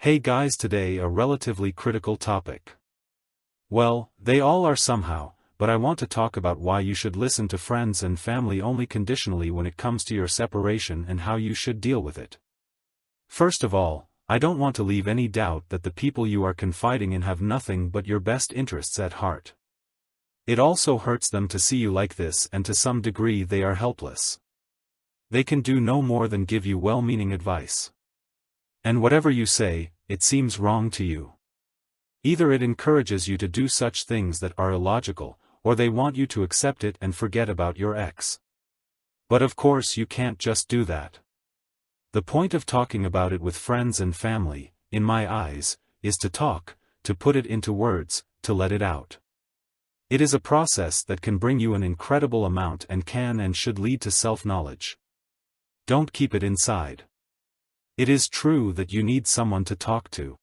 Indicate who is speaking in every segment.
Speaker 1: Hey guys, today a relatively critical topic. Well, they all are somehow, but I want to talk about why you should listen to friends and family only conditionally when it comes to your separation and how you should deal with it. First of all, I don't want to leave any doubt that the people you are confiding in have nothing but your best interests at heart. It also hurts them to see you like this, and to some degree they are helpless. They can do no more than give you well-meaning advice. And whatever you say, it seems wrong to you. Either it encourages you to do such things that are illogical, or they want you to accept it and forget about your ex. But of course you can't just do that. The point of talking about it with friends and family, in my eyes, is to talk, to put it into words, to let it out. It is a process that can bring you an incredible amount and can and should lead to self-knowledge. Don't keep it inside. It is true that you need someone to talk to.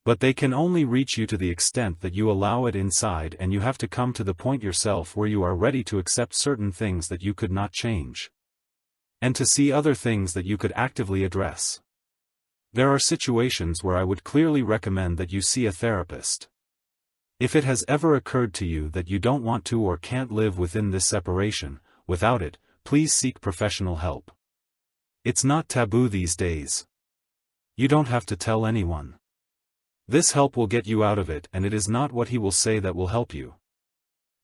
Speaker 1: But they can only reach you to the extent that you allow it inside, and you have to come to the point yourself where you are ready to accept certain things that you could not change. And to see other things that you could actively address. There are situations where I would clearly recommend that you see a therapist. If it has ever occurred to you that you don't want to or can't live within this separation, without it, please seek professional help. It's not taboo these days. You don't have to tell anyone. This help will get you out of it, and it is not what he will say that will help you.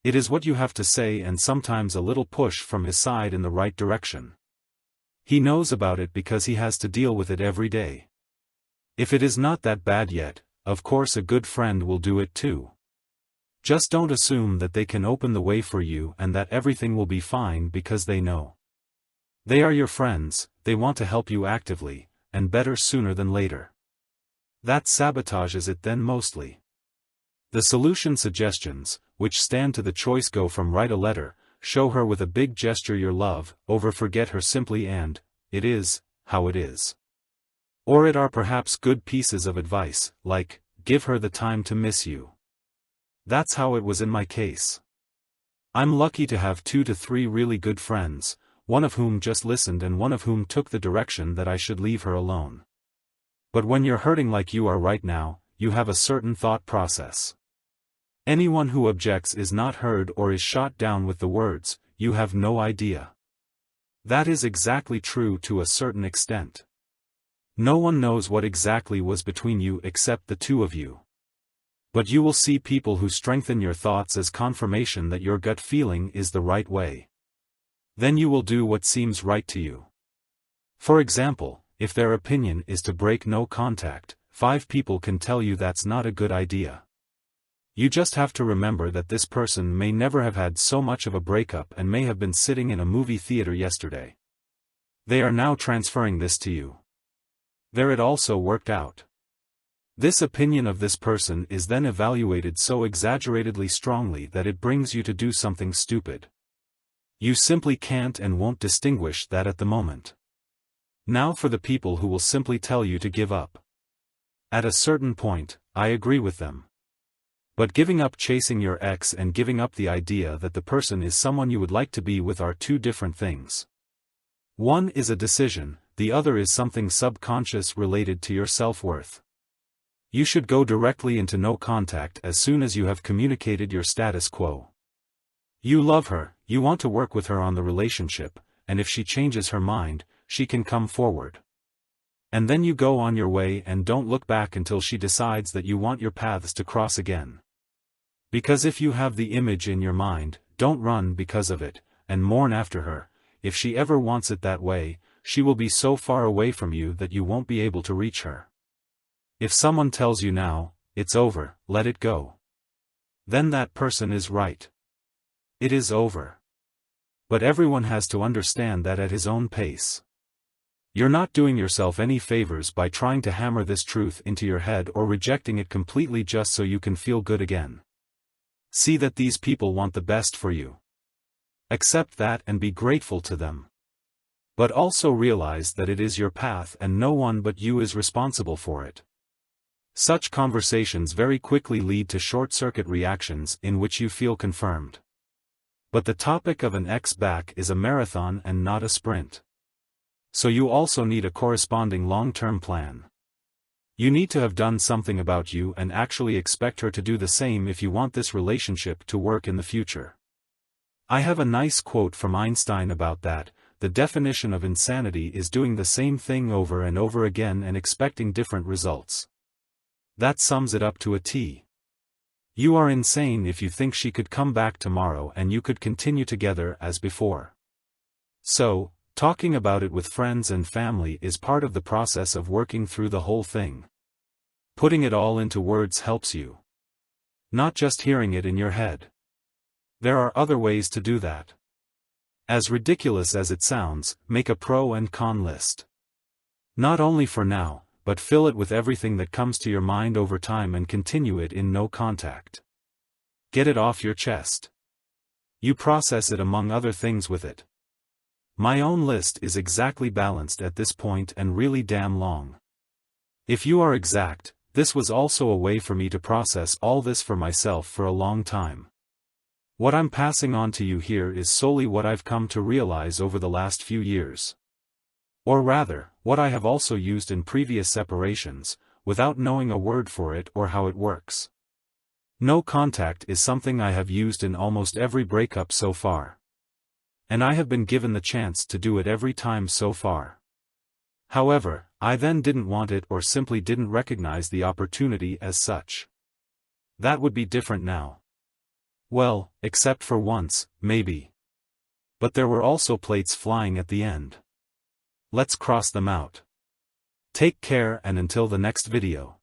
Speaker 1: It is what you have to say, and sometimes a little push from his side in the right direction. He knows about it because he has to deal with it every day. If it is not that bad yet, of course a good friend will do it too. Just don't assume that they can open the way for you and that everything will be fine because they know. They are your friends, they want to help you actively, and better sooner than later. That sabotages it then mostly. The solution suggestions, which stand to the choice, go from write a letter, show her with a big gesture your love, over forget her simply and, it is, how it is. Or it are perhaps good pieces of advice, like, give her the time to miss you. That's how it was in my case. I'm lucky to have 2 to 3 really good friends, one of whom just listened and one of whom took the direction that I should leave her alone. But when you're hurting like you are right now, you have a certain thought process. Anyone who objects is not heard or is shot down with the words, "You have no idea." That is exactly true to a certain extent. No one knows what exactly was between you except the 2 of you. But you will see people who strengthen your thoughts as confirmation that your gut feeling is the right way. Then you will do what seems right to you. For example, if their opinion is to break no contact, 5 people can tell you that's not a good idea. You just have to remember that this person may never have had so much of a breakup and may have been sitting in a movie theater yesterday. They are now transferring this to you. There it also worked out. This opinion of this person is then evaluated so exaggeratedly strongly that it brings you to do something stupid. You simply can't and won't distinguish that at the moment. Now for the people who will simply tell you to give up. At a certain point, I agree with them. But giving up chasing your ex and giving up the idea that the person is someone you would like to be with are 2 different things. One is a decision, the other is something subconscious related to your self-worth. You should go directly into no contact as soon as you have communicated your status quo. You love her, you want to work with her on the relationship, and if she changes her mind, she can come forward. And then you go on your way and don't look back until she decides that you want your paths to cross again. Because if you have the image in your mind, don't run because of it, and mourn after her. If she ever wants it that way, she will be so far away from you that you won't be able to reach her. If someone tells you now, it's over, let it go. Then that person is right. It is over. But everyone has to understand that at his own pace. You're not doing yourself any favors by trying to hammer this truth into your head or rejecting it completely just so you can feel good again. See that these people want the best for you. Accept that and be grateful to them. But also realize that it is your path and no one but you is responsible for it. Such conversations very quickly lead to short-circuit reactions in which you feel confirmed. But the topic of an ex back is a marathon and not a sprint. So you also need a corresponding long-term plan. You need to have done something about you and actually expect her to do the same if you want this relationship to work in the future. I have a nice quote from Einstein about that: the definition of insanity is doing the same thing over and over again and expecting different results. That sums it up to a T. You are insane if you think she could come back tomorrow and you could continue together as before. So, talking about it with friends and family is part of the process of working through the whole thing. Putting it all into words helps you. Not just hearing it in your head. There are other ways to do that. As ridiculous as it sounds, make a pro and con list. Not only for now, but fill it with everything that comes to your mind over time and continue it in no contact. Get it off your chest. You process it among other things with it. My own list is exactly balanced at this point and really damn long. If you are exact, this was also a way for me to process all this for myself for a long time. What I'm passing on to you here is solely what I've come to realize over the last few years. Or rather, what I have also used in previous separations, without knowing a word for it or how it works. No contact is something I have used in almost every breakup so far. And I have been given the chance to do it every time so far. However, I then didn't want it or simply didn't recognize the opportunity as such. That would be different now. Well, except for once, maybe. But there were also plates flying at the end. Let's cross them out. Take care and until the next video.